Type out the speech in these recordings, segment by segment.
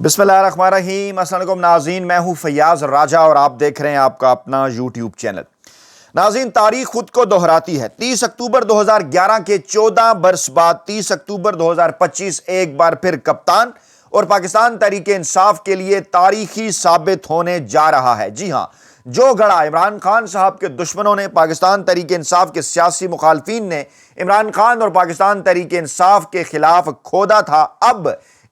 بسم اللہ الرحمن الرحیم۔ السلام علیکم ناظرین، میں ہوں فیاض راجہ اور آپ دیکھ رہے ہیں آپ کا اپنا یوٹیوب چینل۔ ناظرین، تاریخ خود کو دہراتی ہے۔ 30 اکتوبر 2011 کے 14 برس بعد 30 اکتوبر 2025 ایک بار پھر کپتان اور پاکستان تحریک انصاف کے لیے تاریخی ثابت ہونے جا رہا ہے۔ جی ہاں، جو گڑھا عمران خان صاحب کے دشمنوں نے، پاکستان تحریک انصاف کے سیاسی مخالفین نے عمران خان اور پاکستان تحریک انصاف کے خلاف کھودا تھا، اب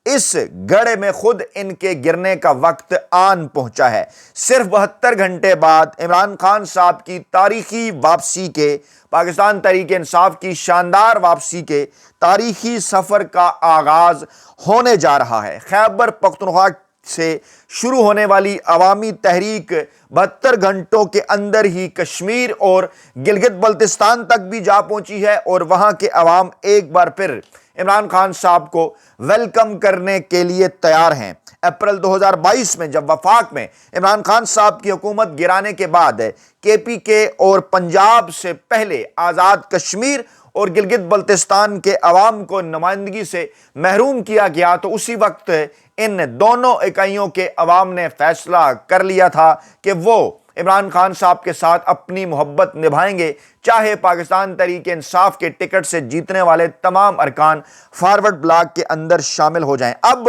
اس گڑھے میں خود ان کے گرنے کا وقت آن پہنچا ہے۔ صرف 72 گھنٹے بعد عمران خان صاحب کی تاریخی واپسی کے، پاکستان تحریک انصاف کی شاندار واپسی کے تاریخی سفر کا آغاز ہونے جا رہا ہے۔ خیبر پختونخوا سے شروع ہونے والی عوامی تحریک 72 گھنٹوں کے اندر ہی کشمیر اور گلگت بلتستان تک بھی جا پہنچی ہے، اور وہاں کے عوام ایک بار پھر عمران خان صاحب کو ویلکم کرنے کے لیے تیار ہیں۔ اپریل 2022 میں جب وفاق میں عمران خان صاحب کی حکومت گرانے کے بعد کے پی کے اور پنجاب سے پہلے آزاد کشمیر اور گلگت بلتستان کے عوام کو نمائندگی سے محروم کیا گیا، تو اسی وقت ان دونوں اکائیوں کے عوام نے فیصلہ کر لیا تھا کہ وہ عمران خان صاحب کے ساتھ اپنی محبت نبھائیں گے، چاہے پاکستان تحریک انصاف کے ٹکٹ سے جیتنے والے تمام ارکان فارورڈ بلاک کے اندر شامل ہو جائیں۔ اب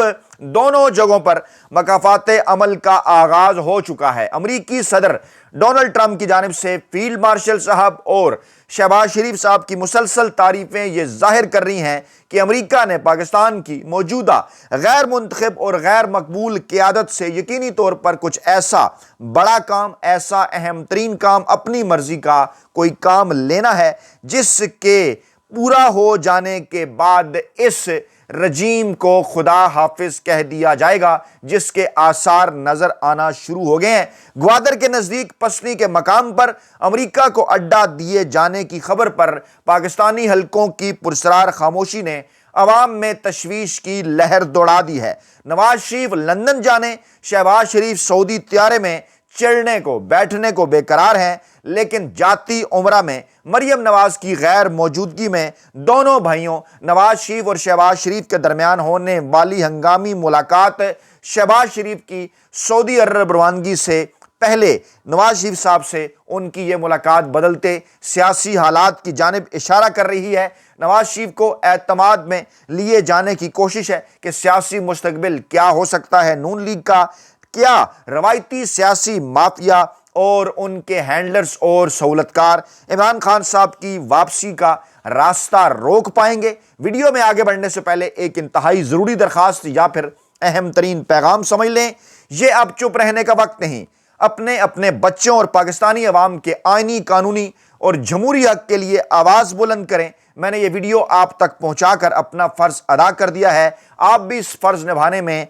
دونوں جگہوں پر مکافات عمل کا آغاز ہو چکا ہے۔ امریکی صدر ڈونلڈ ٹرمپ کی جانب سے فیلڈ مارشل صاحب اور شہباز شریف صاحب کی مسلسل تعریفیں یہ ظاہر کر رہی ہیں کہ امریکہ نے پاکستان کی موجودہ غیر منتخب اور غیر مقبول قیادت سے یقینی طور پر کچھ ایسا بڑا کام، ایسا اہم ترین کام، اپنی مرضی کا کوئی کام لینا ہے جس کے پورا ہو جانے کے بعد اس رجیم کو خدا حافظ کہہ دیا جائے گا، جس کے آثار نظر آنا شروع ہو گئے ہیں۔ گوادر کے نزدیک پسنی کے مقام پر امریکہ کو اڈا دیے جانے کی خبر پر پاکستانی حلقوں کی پرسرار خاموشی نے عوام میں تشویش کی لہر دوڑا دی ہے۔ نواز شریف لندن جانے، شہباز شریف سعودی طیارے میں چڑھنے کو بیٹھنے کو بے قرار ہیں، لیکن جاتی عمرہ میں مریم نواز کی غیر موجودگی میں دونوں بھائیوں نواز شریف اور شہباز شریف کے درمیان ہونے والی ہنگامی ملاقات، شہباز شریف کی سعودی عرب روانگی سے پہلے نواز شریف صاحب سے ان کی یہ ملاقات بدلتے سیاسی حالات کی جانب اشارہ کر رہی ہے۔ نواز شریف کو اعتماد میں لیے جانے کی کوشش ہے کہ سیاسی مستقبل کیا ہو سکتا ہے نون لیگ کا، کیا روایتی سیاسی مافیا اور ان کے ہینڈلرز اور سہولتکار عمران خان صاحب کی واپسی کا راستہ روک پائیں گے۔ ویڈیو میں آگے بڑھنے سے پہلے ایک انتہائی ضروری درخواست یا پھر اہم ترین پیغام سمجھ لیں۔ یہ اب چپ رہنے کا وقت نہیں۔ اپنے اپنے بچوں اور پاکستانی عوام کے آئینی، قانونی اور جمہوری حق کے لیے آواز بلند کریں۔ میں نے یہ ویڈیو آپ تک پہنچا کر اپنا فرض ادا کر دیا ہے، آپ بھی اس فرض نبھانے میں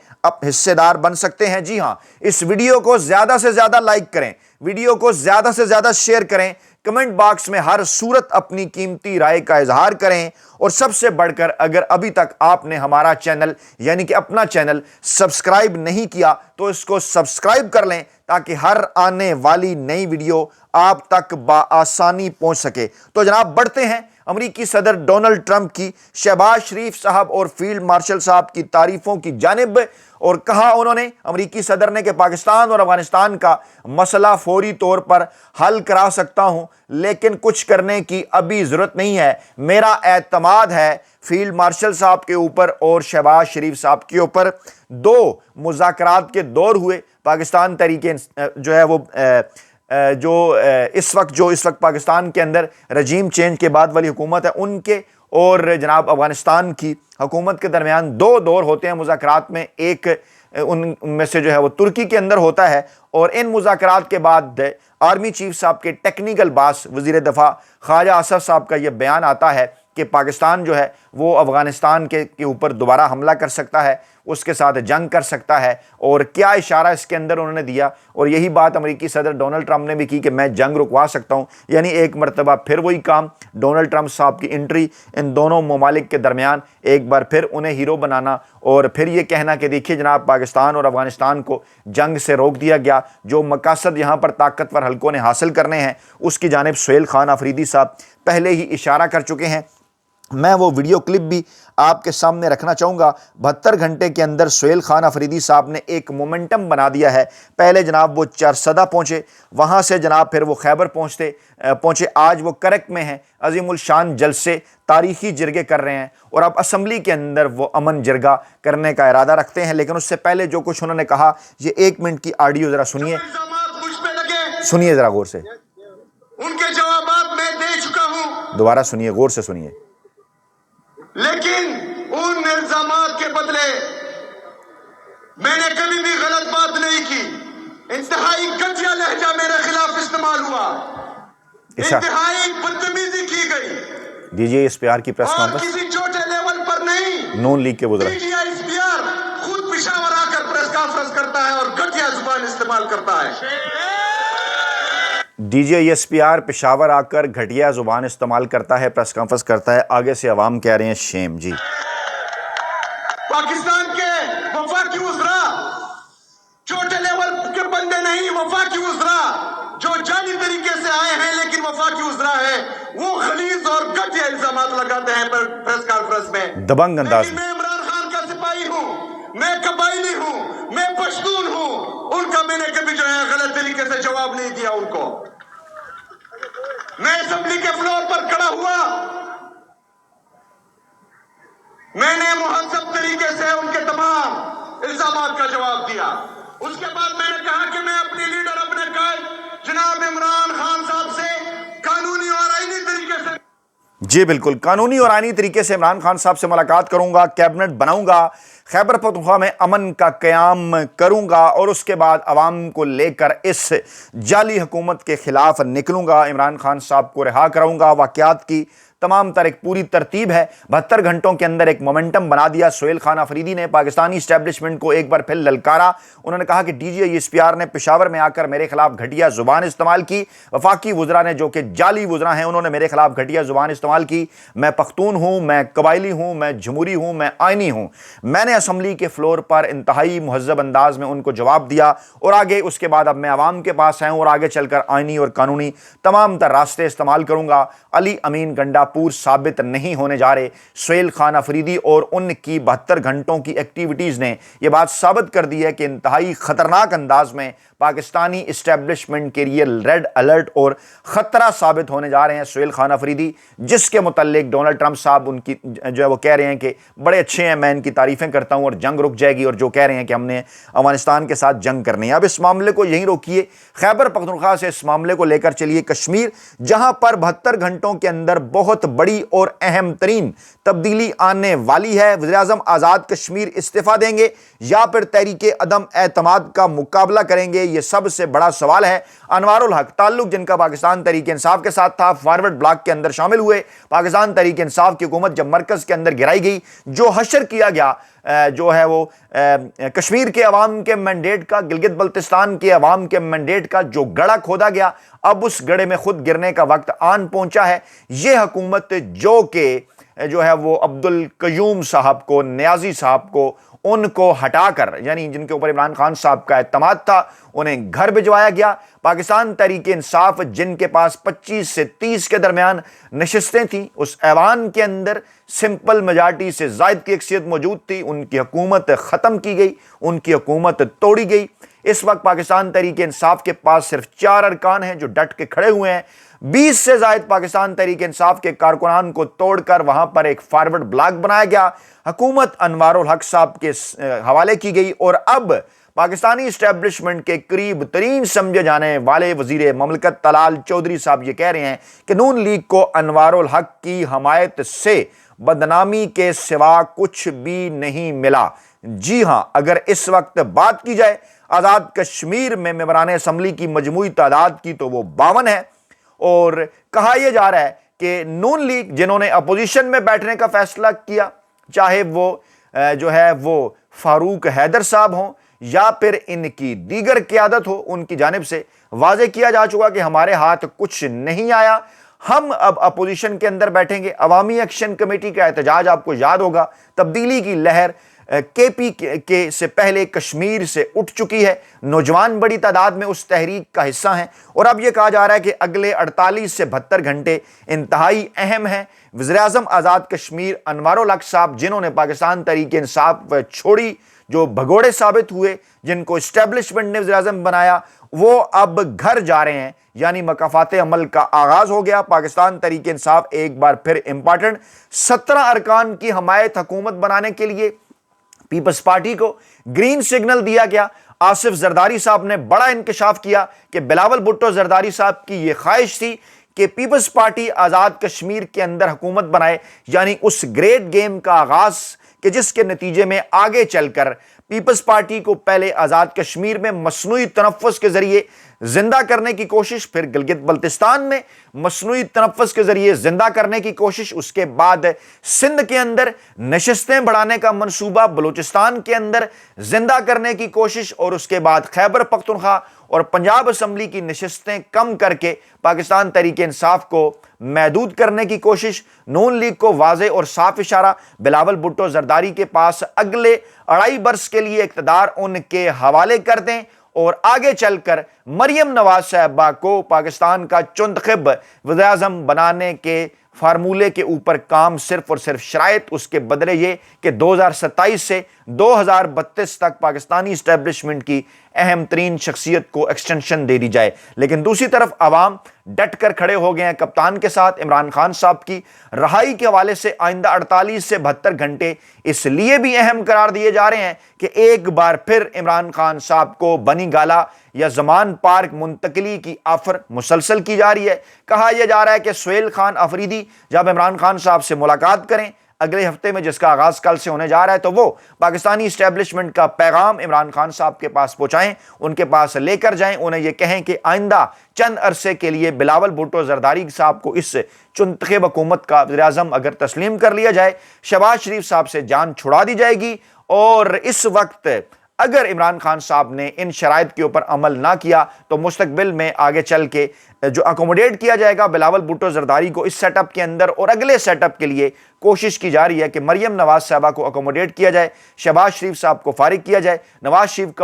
حصے دار بن سکتے ہیں۔ جی ہاں، اس ویڈیو کو زیادہ سے زیادہ لائک کریں، ویڈیو کو زیادہ سے زیادہ شیئر کریں، کمنٹ باکس میں ہر صورت اپنی قیمتی رائے کا اظہار کریں، اور سب سے بڑھ کر اگر ابھی تک آپ نے ہمارا چینل یعنی کہ اپنا چینل سبسکرائب نہیں کیا تو اس کو سبسکرائب کر لیں تاکہ ہر آنے والی نئی ویڈیو آپ تک بآسانی پہنچ سکے۔ تو جناب بڑھتے ہیں امریکی صدر ڈونلڈ ٹرمپ کی شہباز شریف صاحب اور فیلڈ مارشل صاحب کی تعریفوں کی جانب، اور کہا انہوں نے امریکی صدر نے کہ پاکستان اور افغانستان کا مسئلہ فوری طور پر حل کرا سکتا ہوں، لیکن کچھ کرنے کی ابھی ضرورت نہیں ہے۔ میرا اعتماد ہے فیلڈ مارشل صاحب کے اوپر اور شہباز شریف صاحب کے اوپر۔ دو مذاکرات کے دور ہوئے، پاکستان تحریک جو ہے وہ اس وقت پاکستان کے اندر رجیم چینج کے بعد والی حکومت ہے، ان کے اور جناب افغانستان کی حکومت کے درمیان دو دور ہوتے ہیں مذاکرات میں۔ ایک ان میں سے جو ہے وہ ترکی کے اندر ہوتا ہے، اور ان مذاکرات کے بعد آرمی چیف صاحب کے ٹیکنیکل باس وزیر دفاع خواجہ آصف صاحب کا یہ بیان آتا ہے کہ پاکستان جو ہے وہ افغانستان کے اوپر دوبارہ حملہ کر سکتا ہے، اس کے ساتھ جنگ کر سکتا ہے، اور کیا اشارہ اس کے اندر انہوں نے دیا، اور یہی بات امریکی صدر ڈونلڈ ٹرمپ نے بھی کی کہ میں جنگ رکوا سکتا ہوں۔ یعنی ایک مرتبہ پھر وہی کام، ڈونلڈ ٹرمپ صاحب کی انٹری ان دونوں ممالک کے درمیان، ایک بار پھر انہیں ہیرو بنانا، اور پھر یہ کہنا کہ دیکھیے جناب پاکستان اور افغانستان کو جنگ سے روک دیا گیا، جو مقاصد یہاں پر طاقتور حلقوں نے حاصل کرنے ہیں اس کی جانب سہیل خان آفریدی صاحب پہلے ہی اشارہ کر چکے ہیں۔ میں وہ ویڈیو کلپ بھی آپ کے سامنے رکھنا چاہوں گا۔ 72 گھنٹے کے اندر سہیل خان افریدی صاحب نے ایک مومنٹم بنا دیا ہے۔ پہلے جناب وہ چارسدہ پہنچے، وہاں سے جناب پھر وہ خیبر پہنچے، آج وہ کرک میں ہیں، عظیم الشان جلسے، تاریخی جرگے کر رہے ہیں، اور اب اسمبلی کے اندر وہ امن جرگہ کرنے کا ارادہ رکھتے ہیں۔ لیکن اس سے پہلے جو کچھ انہوں نے کہا، یہ 1 منٹ کی آڈیو ذرا سنیے ذرا غور سے، ان کے جوابات میں دے چکا ہوں، دوبارہ سنیے، غور سے سنیے۔ لیکن ان الزامات کے بدلے میں نے کبھی بھی غلط بات نہیں کی۔ انتہائی گھٹیا لہجہ میرے خلاف استعمال ہوا، انتہائی بدتمیزی کی گئی، دیجیے اس پیار کی پریس اور کانفرنس، کسی چھوٹے لیول پر نہیں۔ نون لیگ کے وزراء، D I S P are خود پشاور آ کر پریس کانفرنس کرتا ہے اور گھٹیا زبان استعمال کرتا ہے۔ D J S P R Peshawar آ کر گھٹیا زبان استعمال کرتا ہے، پریس کانفرنس کرتا ہے، آگے سے عوام کہہ رہے ہیں شیم۔ جی پاکستان کے وفاقی وزراء چھوٹے لیول کے بندے نہیں، وفاقی وزراء جو جعلی طریقے سے آئے ہیں لیکن وفاقی وزراء ہیں، وہ غلیظ اور گھٹیا الزامات لگاتے ہیں پریس کانفرنس میں، دبنگ انداز لیکن میں۔ میں عمران خان کا سپاہی ہوں، میں قبائلی ہوں، میں پشتون ہوں، ان کا میں نے کبھی جو ہے غلط طریقے سے جواب نہیں دیا ان کو۔ میں اسمبلی کے فلور پر کھڑا ہوا، میں نے مہذب طریقے سے ان کے تمام الزامات کا جواب دیا۔ اس کے بعد میں نے کہا کہ میں اپنی لیڈر، اپنے قائد جناب عمران خان صاحب سے قانونی اور آئینی طریقے سے، جی بالکل، قانونی اور آئینی طریقے سے عمران خان صاحب سے ملاقات کروں گا، کیبنٹ بناؤں گا، خیبر پختونخوا میں امن کا قیام کروں گا، اور اس کے بعد عوام کو لے کر اس جعلی حکومت کے خلاف نکلوں گا، عمران خان صاحب کو رہا کراؤں گا۔ واقعات کی تمام تر ایک پوری ترتیب ہے۔ 72 گھنٹوں کے اندر ایک مومنٹم بنا دیا سہیل خان افریدی نے، پاکستانی اسٹیبلشمنٹ کو ایک بار پھر للکارا۔ انہوں نے کہا کہ D G S P R نے پشاور میں آ کر میرے خلاف گھٹیا زبان استعمال کی، وفاقی وزراء نے جو کہ جعلی وزراء ہیں انہوں نے میرے خلاف گھٹیا زبان استعمال کی۔ میں پختون ہوں، میں قبائلی ہوں، میں جمہوری ہوں، میں آئینی ہوں۔ میں نے اسمبلی کے فلور پر انتہائی مہذب انداز میں ان کو جواب دیا، اور آگے اس کے بعد اب میں عوام کے پاس آیا ہوں، اور آگے چل کر آئینی اور قانونی تمام تر راستے استعمال کروں گا۔ علی امین گنڈا پور ثابت نہیں ہونے جا رہے۔ سہیل خان افریدی اور ان کی 72 گھنٹوں کی ایکٹیویٹیز نے یہ بات ثابت کر دی ہے کہ انتہائی خطرناک انداز میں پاکستانی اسٹیبلشمنٹ کے لیے ریڈ الرٹ اور خطرہ ثابت ہونے جا رہے ہیں سہیل خان افریدی، جس کے متعلق ڈونلڈ ٹرمپ صاحب ان کی جو ہے وہ کہہ رہے ہیں کہ بڑے اچھے ہیں، میں ان کی تعریفیں کرتا ہوں اور جنگ رک جائے گی، اور جو کہہ رہے ہیں کہ ہم نے افغانستان کے ساتھ جنگ کرنی ہے۔ اب اس معاملے کو یہیں روکیے، خیبر پختونخوا سے اس معاملے کو لے کر چلیے کشمیر، جہاں پر 72 گھنٹوں کے اندر بہت بڑی اور اہم ترین تبدیلی آنے والی ہے۔ وزیراعظم آزاد کشمیر استعفیٰ دیں گے یا پھر تحریک عدم اعتماد کا مقابلہ کریں گے، یہ سب سے بڑا سوال ہے۔ انوار الحق، تعلق جن کا پاکستان تحریک انصاف کے ساتھ تھا، فارورڈ بلاک کے اندر شامل ہوئے۔ پاکستان تحریک انصاف کی حکومت جب مرکز کے اندر گرائی گئی، جو حشر کیا گیا جو ہے وہ کشمیر کے عوام کے مینڈیٹ کا، گلگت بلتستان کے عوام کے مینڈیٹ کا جو گڑھا کھودا گیا، اب اس گڑھے میں خود گرنے کا وقت آن پہنچا ہے۔ یہ حکومت جو کہ جو ہے وہ عبدالقیوم صاحب کو، نیازی صاحب کو، ان کو ہٹا کر، یعنی جن کے اوپر عمران خان صاحب کا اعتماد تھا، انہیں گھر بھجوایا گیا۔ پاکستان تحریک انصاف جن کے پاس 25 سے 30 کے درمیان نشستیں تھیں، اس ایوان کے اندر سمپل میجارٹی سے زائد کی اکثریت موجود تھی، ان کی حکومت ختم کی گئی، ان کی حکومت توڑی گئی۔ اس وقت پاکستان تحریک انصاف کے پاس صرف 4 ارکان ہیں جو ڈٹ کے کھڑے ہوئے ہیں۔ 20 سے زائد پاکستان تحریک انصاف کے کارکنان کو توڑ کر وہاں پر ایک فارورڈ بلاک بنایا گیا، حکومت انوار الحق صاحب کے حوالے کی گئی، اور اب پاکستانی اسٹیبلشمنٹ کے قریب ترین سمجھے جانے والے وزیر مملکت طلال چودھری صاحب یہ کہہ رہے ہیں کہ نون لیگ کو انوار الحق کی حمایت سے بدنامی کے سوا کچھ بھی نہیں ملا۔ جی ہاں، اگر اس وقت بات کی جائے آزاد کشمیر میں ممبران اسمبلی کی مجموعی تعداد کی تو وہ 52 ہے، اور کہا یہ جا رہا ہے کہ نون لیگ جنہوں نے اپوزیشن میں بیٹھنے کا فیصلہ کیا، چاہے وہ جو ہے وہ فاروق حیدر صاحب ہوں یا پھر ان کی دیگر قیادت ہو، ان کی جانب سے واضح کیا جا چکا کہ ہمارے ہاتھ کچھ نہیں آیا، ہم اب اپوزیشن کے اندر بیٹھیں گے۔ عوامی ایکشن کمیٹی کا احتجاج آپ کو یاد ہوگا، تبدیلی کی لہر کے پی کے سے پہلے کشمیر سے اٹھ چکی ہے. نوجوان بڑی تعداد میں اس تحریک کا حصہ ہیں اور اب یہ کہا جا رہا ہے کہ اگلے 48 سے 72 گھنٹے انتہائی اہم ہیں. وزیراعظم آزاد کشمیر انوار الحق صاحب، جنہوں نے پاکستان تحریک انصاف چھوڑی، جو بھگوڑے ثابت ہوئے، جن کو اسٹیبلشمنٹ نے وزیراعظم بنایا، وہ اب گھر جا رہے ہیں. یعنی مکافات عمل کا آغاز ہو گیا. پاکستان تحریک انصاف ایک بار پھر امپارٹنٹ 17 ارکان کی حمایت حکومت بنانے کے لیے پیپلز پارٹی کو گرین سگنل دیا گیا. آصف زرداری صاحب نے بڑا انکشاف کیا کہ بلاول بھٹو زرداری صاحب کی یہ خواہش تھی کہ پیپلز پارٹی آزاد کشمیر کے اندر حکومت بنائے. یعنی اس گریٹ گیم کا آغاز کہ جس کے نتیجے میں آگے چل کر پیپلز پارٹی کو پہلے آزاد کشمیر میں مصنوعی تنفس کے ذریعے زندہ کرنے کی کوشش، پھر گلگت بلتستان میں مصنوعی تنفس کے ذریعے زندہ کرنے کی کوشش، اس کے بعد سندھ کے اندر نشستیں بڑھانے کا منصوبہ، بلوچستان کے اندر زندہ کرنے کی کوشش، اور اس کے بعد خیبر پختونخوا اور پنجاب اسمبلی کی نشستیں کم کر کے پاکستان تحریک انصاف کو محدود کرنے کی کوشش. نون لیگ کو واضح اور صاف اشارہ، بلاول بھٹو زرداری کے پاس اگلے 2.5 برس کے لیے اقتدار ان کے حوالے کر دیں اور آگے چل کر مریم نواز صاحبہ کو پاکستان کا چنتخب وزیراعظم بنانے کے فارمولے کے اوپر کام، صرف اور صرف شرائط اس کے بدلے یہ کہ 2027 سے 2032 تک پاکستانی اسٹیبلشمنٹ کی اہم ترین شخصیت کو ایکسٹینشن دے دی جائے. لیکن دوسری طرف عوام ڈٹ کر کھڑے ہو گئے ہیں کپتان کے ساتھ. عمران خان صاحب کی رہائی کے حوالے سے آئندہ 48 سے 72 گھنٹے اس لیے بھی اہم قرار دیے جا رہے ہیں کہ ایک بار پھر عمران خان صاحب کو بنی گالا یا زمان پارک منتقلی کی آفر مسلسل کی جا رہی ہے. کہا یہ جا رہا ہے کہ سہیل خان افریدی جب عمران خان صاحب سے ملاقات کریں اگلے ہفتے میں، جس کا آغاز کل سے ہونے جا رہا ہے، تو وہ پاکستانی اسٹیبلشمنٹ کا پیغام عمران خان صاحب کے پاس پہنچائیں، ان کے پاس لے کر جائیں، انہیں یہ کہیں کہ آئندہ چند عرصے کے لیے بلاول بھٹو زرداری صاحب کو اس چنتخب حکومت کا وزیراعظم اگر تسلیم کر لیا جائے، شہباز شریف صاحب سے جان چھڑا دی جائے گی. اور اس وقت اگر عمران خان صاحب نے ان شرائط کے اوپر عمل نہ کیا تو مستقبل میں آگے چل کے جو اکوموڈیٹ کیا جائے گا بلاول بھٹو زرداری کو اس سیٹ اپ کے اندر، اور اگلے سیٹ اپ کے لیے کوشش کی جا رہی ہے کہ مریم نواز صاحبہ کو اکوموڈیٹ کیا جائے، شہباز شریف صاحب کو فارغ کیا جائے، نواز شریف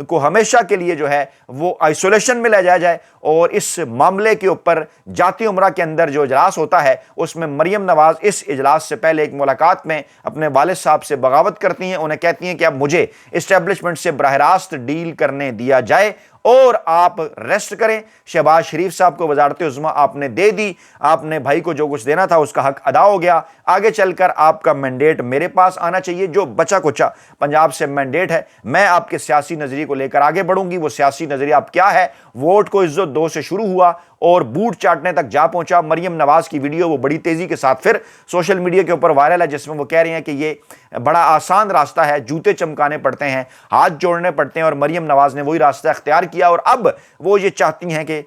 کو ہمیشہ کے لیے جو ہے وہ آئسولیشن میں لے جایا جائے، اور اس معاملے کے اوپر جاتی عمرہ کے اندر جو اجلاس ہوتا ہے اس میں مریم نواز اس اجلاس سے پہلے ایک ملاقات میں اپنے والد صاحب سے بغاوت کرتی ہیں. انہیں کہتی ہیں کہ اب مجھے اسٹیبلشمنٹ سے براہ راست ڈیل کرنے دیا جائے اور آپ ریسٹ کریں. شہباز شریف صاحب کو وزارت عظمیٰ آپ نے دے دی، آپ نے بھائی کو جو کچھ دینا تھا اس کا حق ادا ہو گیا. آگے چل کر آپ کا مینڈیٹ میرے پاس آنا چاہیے، جو بچا کچا پنجاب سے مینڈیٹ ہے، میں آپ کے سیاسی نظریے کو لے کر آگے بڑھوں گی. وہ سیاسی نظریہ اب کیا ہے؟ ووٹ کو عزت دو سے شروع ہوا اور بوٹ چاٹنے تک جا پہنچا. مریم نواز کی ویڈیو وہ بڑی تیزی کے ساتھ پھر سوشل میڈیا کے اوپر وائرل ہے، جس میں وہ کہہ رہی ہیں کہ یہ بڑا آسان راستہ ہے، جوتے چمکانے پڑتے ہیں، ہاتھ جوڑنے پڑتے ہیں، اور مریم نواز نے وہی راستہ اختیار کیا. اور اب وہ یہ چاہتی ہیں کہ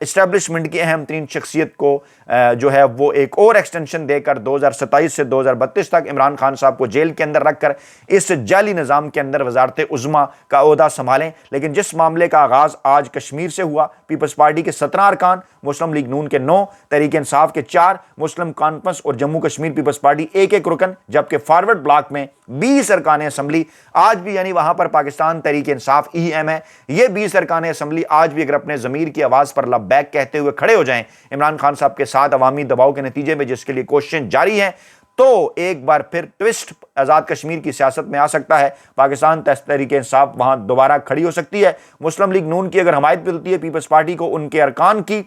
اسٹیبلشمنٹ کی اہم ترین شخصیت کو جو ہے وہ ایک اور ایکسٹینشن دے کر 2027 سے 2032 تک عمران خان صاحب کو جیل کے اندر رکھ کر اس جعلی نظام کے اندر وزارت عظمیٰ کا عہدہ سنبھالیں. لیکن جس معاملے کا آغاز آج کشمیر سے ہوا، پیپلز پارٹی کے 17 ارکان، مسلم لیگ نون کے 9، تحریک انصاف کے 4، مسلم کانفرنس اور جموں کشمیر پیپلز پارٹی ایک رکن، جبکہ فارورڈ بلاک میں 20 ارکان اسمبلی آج بھی، یعنی وہاں پر پاکستان تحریک انصاف ایم ہے. یہ 20 ارکان اسمبلی آج بھی اگر اپنے ضمیر کی آواز پر لبیک کہتے ہوئے کھڑے ہو جائیں عمران خان صاحب کے ساتھ عوامی دباؤ کے نتیجے میں، جس کے لیے کوششیں جاری ہیں، تو ایک بار پھر ٹوسٹ آزاد کشمیر کی سیاست میں آ سکتا ہے. پاکستان تحریک انصاف وہاں دوبارہ کھڑی ہو سکتی ہے. مسلم لیگ نون کی اگر حمایت ملتی ہے پیپلز پارٹی کو، ان کے ارکان کی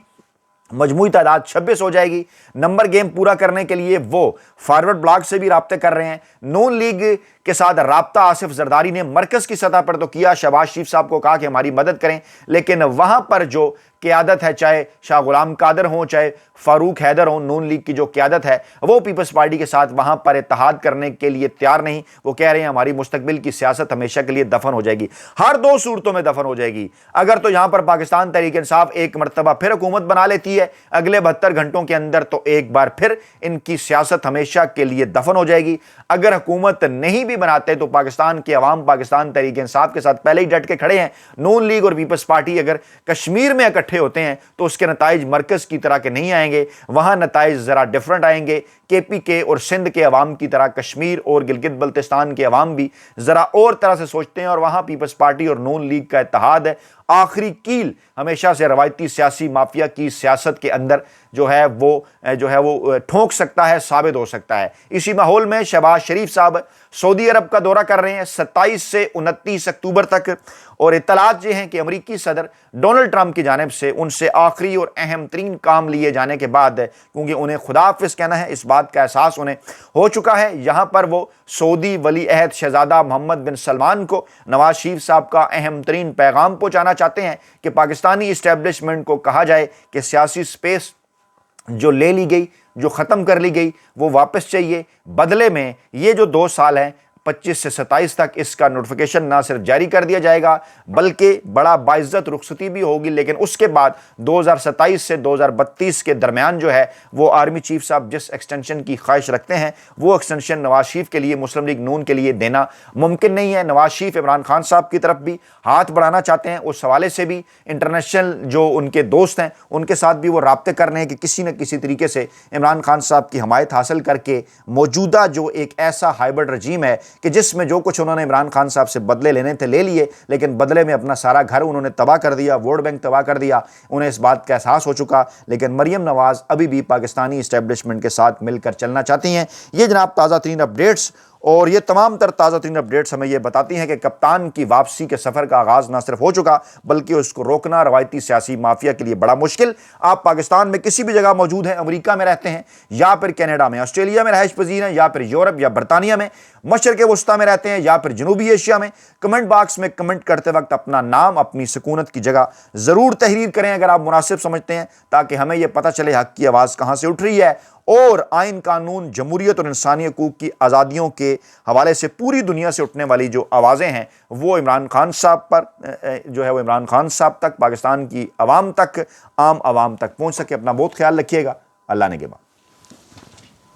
مجموعی تعداد 26 ہو جائے گی. نمبر گیم پورا کرنے کے لیے وہ فارورڈ بلاک سے بھی رابطے کر رہے ہیں. نون لیگ کے ساتھ رابطہ آصف زرداری نے مرکز کی سطح پر تو کیا، شہباز شریف صاحب کو کہا کہ ہماری مدد کریں، لیکن وہاں پر جو قیادت ہے، چاہے شاہ غلام قادر ہوں، چاہے فاروق حیدر ہوں، نون لیگ کی جو قیادت ہے وہ پیپلز پارٹی کے ساتھ وہاں پر اتحاد کرنے کے لیے تیار نہیں. وہ کہہ رہے ہیں ہماری مستقبل کی سیاست ہمیشہ کے لیے دفن ہو جائے گی. ہر دو صورتوں میں دفن ہو جائے گی. اگر تو یہاں پر پاکستان تحریک انصاف ایک مرتبہ پھر حکومت بنا لیتی ہے اگلے 72 گھنٹوں کے اندر، تو ایک بار پھر ان کی سیاست ہمیشہ کے لیے دفن ہو جائے گی. اگر حکومت نہیں بھی بناتے تو پاکستان کے عوام پاکستان تحریک انصاف کے ساتھ پہلے ہی ڈٹ کے کھڑے ہیں. نون لیگ اور پیپلز پارٹی اگر کشمیر میں اکٹھے اکٹھے ہوتے ہیں تو اس کے نتائج مرکز کی طرح کے نہیں آئیں گے، وہاں نتائج ذرا ڈیفرنٹ آئیں گے۔ کے پی کے اور سندھ کے عوام کی طرح کشمیر اور گلگت بلتستان کے عوام بھی ذرا اور طرح سے سوچتے ہیں، اور وہاں پیپلز پارٹی اور نون لیگ کا اتحاد ہے۔ آخری کیل ہمیشہ سے روایتی سیاسی مافیا کی سیاست کے اندر جو ہے وہ ٹھونک سکتا ہے، ثابت ہو سکتا ہے۔ اسی ماحول میں شہباز شریف صاحب سعودی عرب کا دورہ کر رہے ہیں 27 سے 29 اکتوبر تک، اور اطلاعات یہ ہیں کہ امریکی صدر ڈونلڈ ٹرمپ کی جانب سے ان سے آخری اور اہم ترین کام لیے جانے کے بعد، کیونکہ انہیں خدا حافظ کہنا ہے، اس بات کا احساس انہیں ہو چکا ہے، یہاں پر وہ سعودی ولی عہد شہزادہ محمد بن سلمان کو نواز شریف صاحب کا اہم ترین پیغام پہنچانا چاہتے ہیں کہ پاکستانی اسٹیبلشمنٹ کو کہا جائے کہ سیاسی سپیس جو لے لی گئی، جو ختم کر لی گئی، وہ واپس چاہیے۔ بدلے میں یہ جو 2 سال ہیں 25 سے 27 تک، اس کا نوٹیفیکیشن نہ صرف جاری کر دیا جائے گا بلکہ بڑا باعزت رخصتی بھی ہوگی، لیکن اس کے بعد 2027 سے 2032 کے درمیان جو ہے وہ آرمی چیف صاحب جس ایکسٹینشن کی خواہش رکھتے ہیں وہ ایکسٹینشن نواز شریف کے لیے، مسلم لیگ نون کے لیے دینا ممکن نہیں ہے۔ نواز شریف عمران خان صاحب کی طرف بھی ہاتھ بڑھانا چاہتے ہیں، اس حوالے سے بھی انٹرنیشنل جو ان کے دوست ہیں ان کے ساتھ بھی وہ رابطے کر رہے ہیں کہ کسی نہ کسی طریقے سے عمران خان صاحب کی حمایت حاصل کر کے موجودہ جو ایک ایسا ہائبرڈ رجیم ہے کہ جس میں جو کچھ انہوں نے عمران خان صاحب سے بدلے لینے تھے لے لیے، لیکن بدلے میں اپنا سارا گھر انہوں نے تباہ کر دیا، ووٹ بینک تباہ کر دیا، انہیں اس بات کا احساس ہو چکا، لیکن مریم نواز ابھی بھی پاکستانی اسٹیبلشمنٹ کے ساتھ مل کر چلنا چاہتی ہیں۔ یہ جناب تازہ ترین اپڈیٹس، اور یہ تمام تر تازہ ترین اپڈیٹس ہمیں یہ بتاتی ہیں کہ کپتان کی واپسی کے سفر کا آغاز نہ صرف ہو چکا بلکہ اس کو روکنا روایتی سیاسی مافیا کے لیے بڑا مشکل۔ آپ پاکستان میں کسی بھی جگہ موجود ہیں، امریکہ میں رہتے ہیں یا پھر کینیڈا میں، آسٹریلیا میں رہائش پذیر ہیں یا پھر یورپ یا برطانیہ میں، مشرق وسطیٰ میں رہتے ہیں یا پھر جنوبی ایشیا میں، کمنٹ باکس میں کمنٹ کرتے وقت اپنا نام، اپنی سکونت کی جگہ ضرور تحریر کریں اگر آپ مناسب سمجھتے ہیں، تاکہ ہمیں یہ پتہ چلے حق کی آواز کہاں سے اٹھ رہی ہے، اور آئین، قانون، جمہوریت اور انسانی حقوق کی آزادیوں کے حوالے سے پوری دنیا سے اٹھنے والی جو آوازیں ہیں وہ عمران خان صاحب پر جو ہے وہ عمران خان صاحب تک، پاکستان کی عوام تک، عام عوام تک پہنچ سکے۔ اپنا بہت خیال رکھیے گا، اللہ نگہبان۔